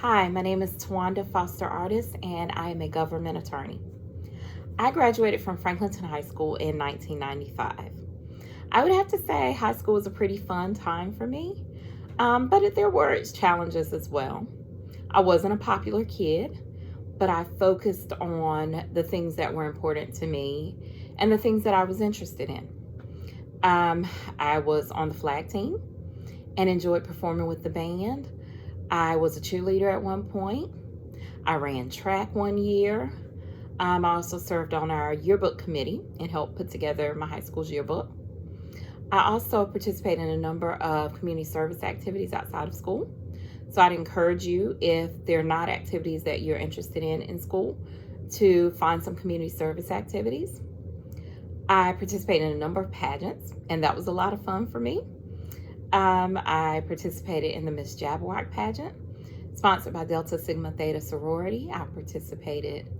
Hi, my name is Tawanda Artis, and I am a government attorney. I graduated from Franklinton High School in 1995. I would have to say high school was a pretty fun time for me, but there were its challenges as well. I wasn't a popular kid, but I focused on the things that were important to me and the things that I was interested in. I was on the flag team and enjoyed performing with the band. I was a cheerleader at one point. I ran track one year. I also served on our yearbook committee and helped put together my high school's yearbook. I also participate in a number of community service activities outside of school. So I'd encourage you, if they're not activities that you're interested in school, to find some community service activities. I participated in a number of pageants, and that was a lot of fun for me. I participated in the Miss Jabberwock pageant, sponsored by Delta Sigma Theta sorority. I participated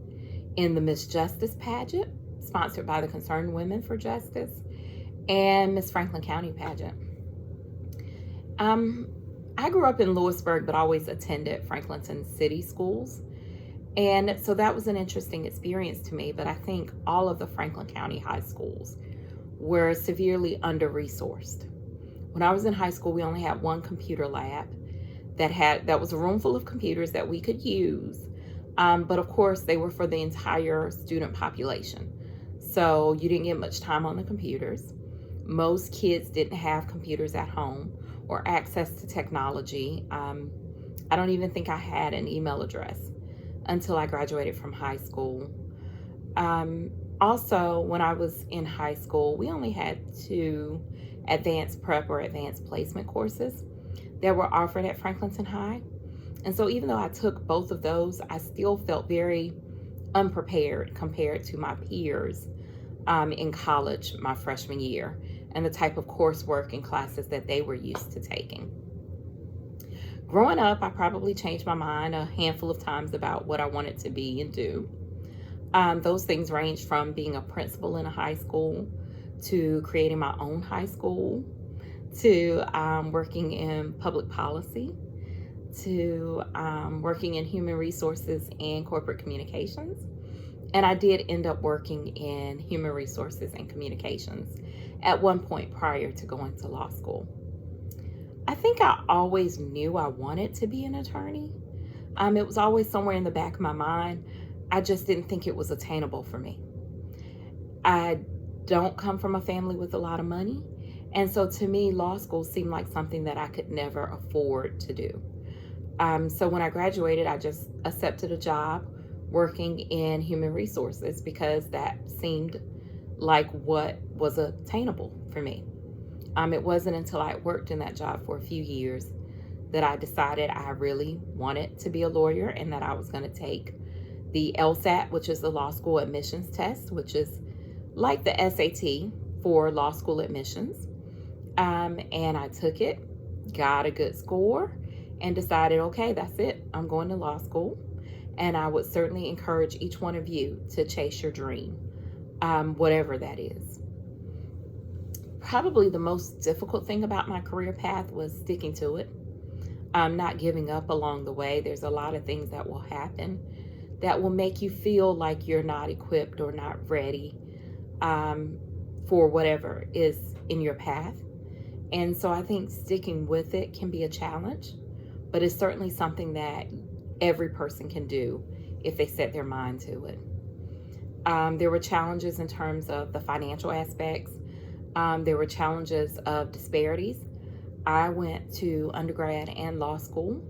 in the Miss Justice pageant, sponsored by the Concerned Women for Justice, and Miss Franklin County pageant. I grew up in Lewisburg, but always attended Franklinton City schools. And so that was an interesting experience to me, but I think all of the Franklin County high schools were severely under-resourced. When I was in high school, we only had one computer lab that was a room full of computers that we could use. But of course, they were for the entire student population. So you didn't get much time on the computers. Most kids didn't have computers at home or access to technology. I don't even think I had an email address until I graduated from high school. Also, when I was in high school, we only had 2 advanced prep or advanced placement courses that were offered at Franklinton High. And so even though I took both of those, I still felt very unprepared compared to my peers in college my freshman year and the type of coursework and classes that they were used to taking. Growing up, I probably changed my mind a handful of times about what I wanted to be and do. Those things ranged from being a principal in a high school to creating my own high school, to working in public policy, to working in human resources and corporate communications. And I did end up working in human resources and communications at one point prior to going to law school. I think I always knew I wanted to be an attorney. It was always somewhere in the back of my mind. I just didn't think it was attainable for me. I don't come from a family with a lot of money. And so to me, law school seemed like something that I could never afford to do. So when I graduated, I just accepted a job working in human resources because that seemed like what was attainable for me. It wasn't until I worked in that job for a few years that I decided I really wanted to be a lawyer and that I was going to take the LSAT, which is the law school admissions test, which is like the SAT for law school admissions. And I took it, got a good score, and decided, okay, that's it. I'm going to law school. And I would certainly encourage each one of you to chase your dream, whatever that is. Probably the most difficult thing about my career path was sticking to it, not giving up along the way. There's a lot of things that will happen that will make you feel like you're not equipped or not ready for whatever is in your path. And so I think sticking with it can be a challenge, but it's certainly something that every person can do if they set their mind to it. There were challenges in terms of the financial aspects. There were challenges of disparities. I went to undergrad and law school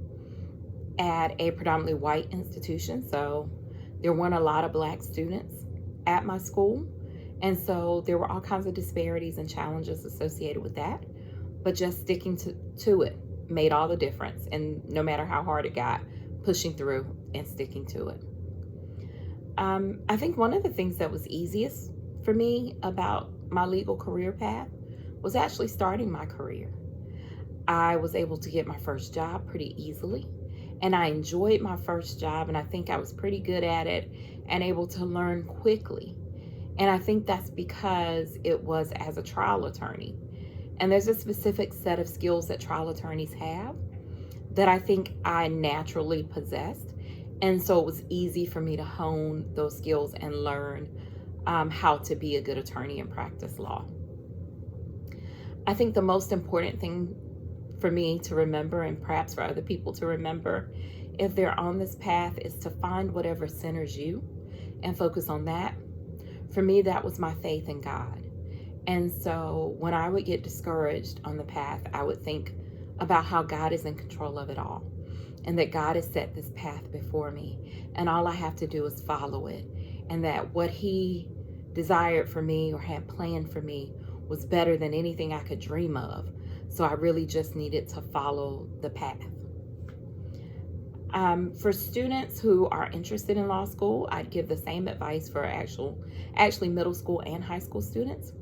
at a predominantly white institution, so there weren't a lot of Black students at my school. And so there were all kinds of disparities and challenges associated with that. But just sticking to it made all the difference. And no matter how hard it got, pushing through and sticking to it. I think one of the things that was easiest for me about my legal career path was actually starting my career. I was able to get my first job pretty easily. And I enjoyed my first job, and I think I was pretty good at it and able to learn quickly. And I think that's because it was as a trial attorney. And there's a specific set of skills that trial attorneys have that I think I naturally possessed. And so it was easy for me to hone those skills and learn how to be a good attorney and practice law. I think the most important thing for me to remember, and perhaps for other people to remember, if they're on this path, is to find whatever centers you and focus on that. For me, that was my faith in God. And so when I would get discouraged on the path, I would think about how God is in control of it all, and that God has set this path before me, and all I have to do is follow it, and that what He desired for me or had planned for me was better than anything I could dream of. So I really just needed to follow the path. For students who are interested in law school, I'd give the same advice for actually middle school and high school students.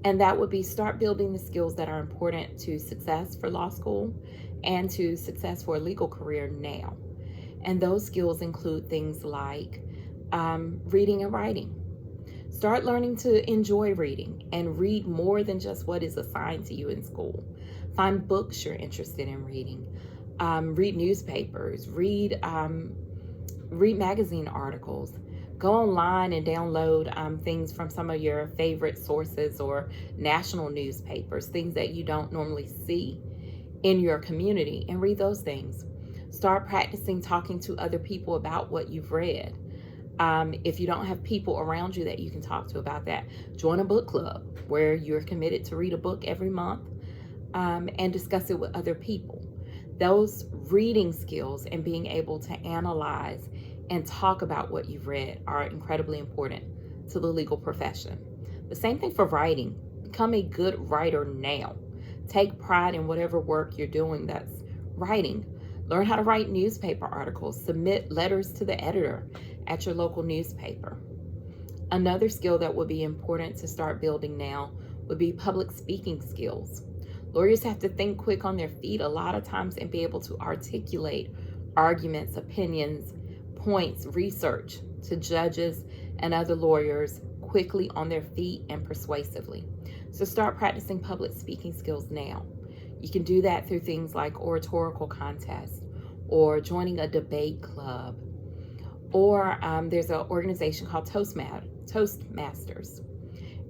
And that would be, start building the skills that are important to success for law school and to success for a legal career now. And those skills include things like reading and writing. Start learning to enjoy reading and read more than just what is assigned to you in school. Find books you're interested in reading. Read newspapers. Read magazine articles. Go online and download things from some of your favorite sources or national newspapers, things that you don't normally see in your community, and read those things. Start practicing talking to other people about what you've read. If you don't have people around you that you can talk to about that, join a book club where you're committed to read a book every month and discuss it with other people. Those reading skills and being able to analyze and talk about what you've read are incredibly important to the legal profession. The same thing for writing. Become a good writer now. Take pride in whatever work you're doing that's writing. Learn how to write newspaper articles. Submit letters to the editor at your local newspaper. Another skill that would be important to start building now would be public speaking skills. Lawyers have to think quick on their feet a lot of times and be able to articulate arguments, opinions, points, research to judges and other lawyers quickly on their feet and persuasively. So start practicing public speaking skills now. You can do that through things like oratorical contests or joining a debate club. Or there's an organization called Toastmasters.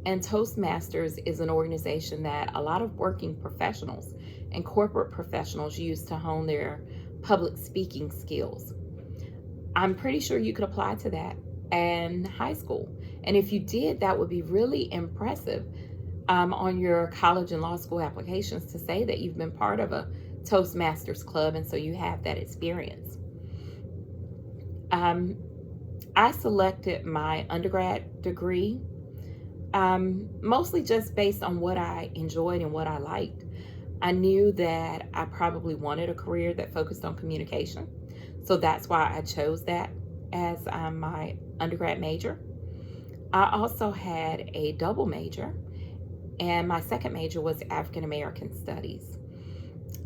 And Toastmasters is an organization that a lot of working professionals and corporate professionals use to hone their public speaking skills. I'm pretty sure you could apply to that in high school. And if you did, that would be really impressive on your college and law school applications to say that you've been part of a Toastmasters club, and so you have that experience. I selected my undergrad degree mostly just based on what I enjoyed and what I liked. I knew that I probably wanted a career that focused on communication. So that's why I chose that as my undergrad major. I also had a double major, and my second major was African American Studies.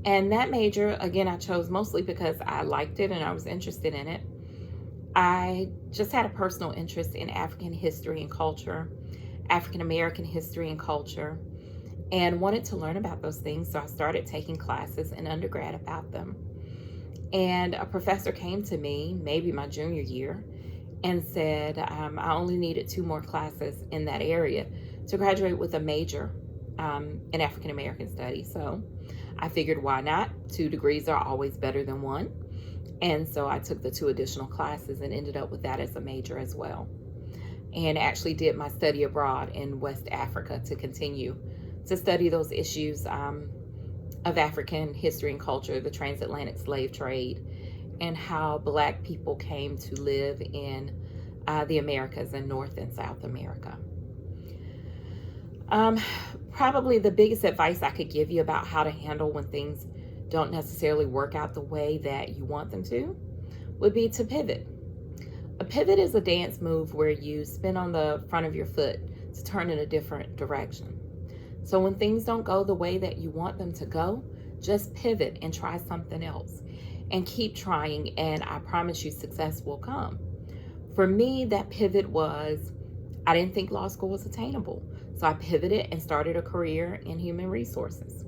And that major, again, I chose mostly because I liked it and I was interested in it. I just had a personal interest in African history and culture, African American history and culture, and wanted to learn about those things. So I started taking classes in undergrad about them. And a professor came to me, maybe my junior year, and said I only needed 2 more classes in that area to graduate with a major in African American Studies. So I figured, why not? 2 degrees are always better than 1. And so I took the 2 additional classes and ended up with that as a major as well. And actually did my study abroad in West Africa to continue to study those issues of African history and culture, the transatlantic slave trade, and how Black people came to live in the Americas and North and South America. Probably the biggest advice I could give you about how to handle when things don't necessarily work out the way that you want them to would be to pivot. A pivot is a dance move where you spin on the front of your foot to turn in a different direction. So when things don't go the way that you want them to go, just pivot and try something else and keep trying, and I promise you success will come. For me, that pivot was, I didn't think law school was attainable. So I pivoted and started a career in human resources.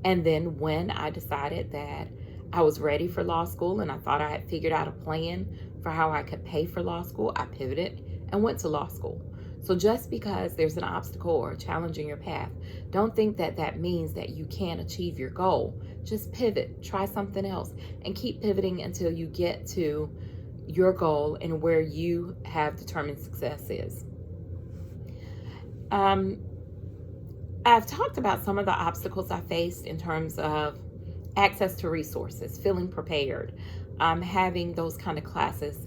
And then when I decided that I was ready for law school and I thought I had figured out a plan for how I could pay for law school. I pivoted and went to law school. So just because there's an obstacle or a challenge in your path, don't think that that means that you can't achieve your goal. Just pivot, try something else, and keep pivoting until you get to your goal and where you have determined success is. I've talked about some of the obstacles I faced in terms of access to resources, feeling prepared, having those kind of classes,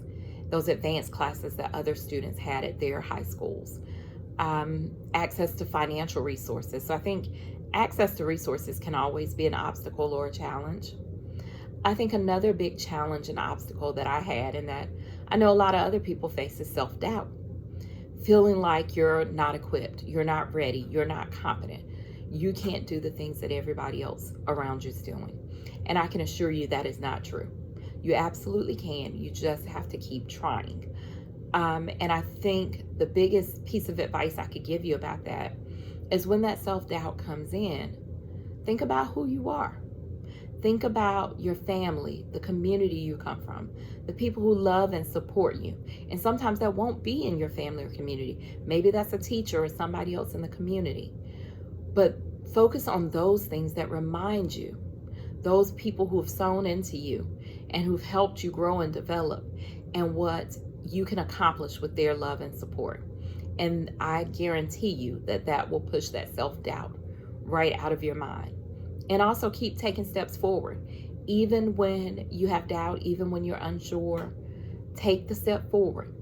those advanced classes that other students had at their high schools, access to financial resources. So I think access to resources can always be an obstacle or a challenge. I think another big challenge and obstacle that I had, and that I know a lot of other people face, is self-doubt. Feeling like you're not equipped, you're not ready, you're not competent. You can't do the things that everybody else around you is doing. And I can assure you that is not true. You absolutely can. You just have to keep trying. And I think the biggest piece of advice I could give you about that is when that self-doubt comes in, think about who you are. Think about your family, the community you come from, the people who love and support you. And sometimes that won't be in your family or community. Maybe that's a teacher or somebody else in the community. But focus on those things that remind you, those people who have sown into you and who've helped you grow and develop, and what you can accomplish with their love and support. And I guarantee you that that will push that self-doubt right out of your mind. And also keep taking steps forward. Even when you have doubt, even when you're unsure, take the step forward.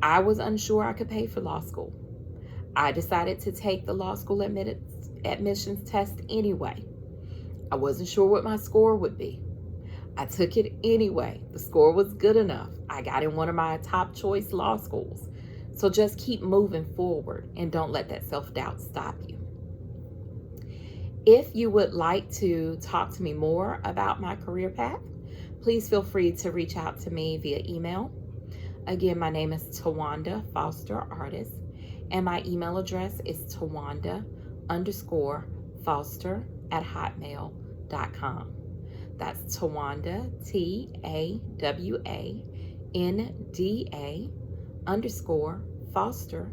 I was unsure I could pay for law school. I decided to take the law school admissions test anyway. I wasn't sure what my score would be. I took it anyway. The score was good enough. I got in one of my top choice law schools. So just keep moving forward and don't let that self-doubt stop you. If you would like to talk to me more about my career path, please feel free to reach out to me via email. Again, my name is Tawanda Artis, and my email address is Tawanda_Foster@hotmail.com. That's Tawanda, TAWANDA_Foster, FOSTER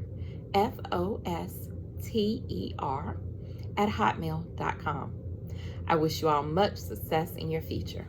@hotmail.com. I wish you all much success in your future.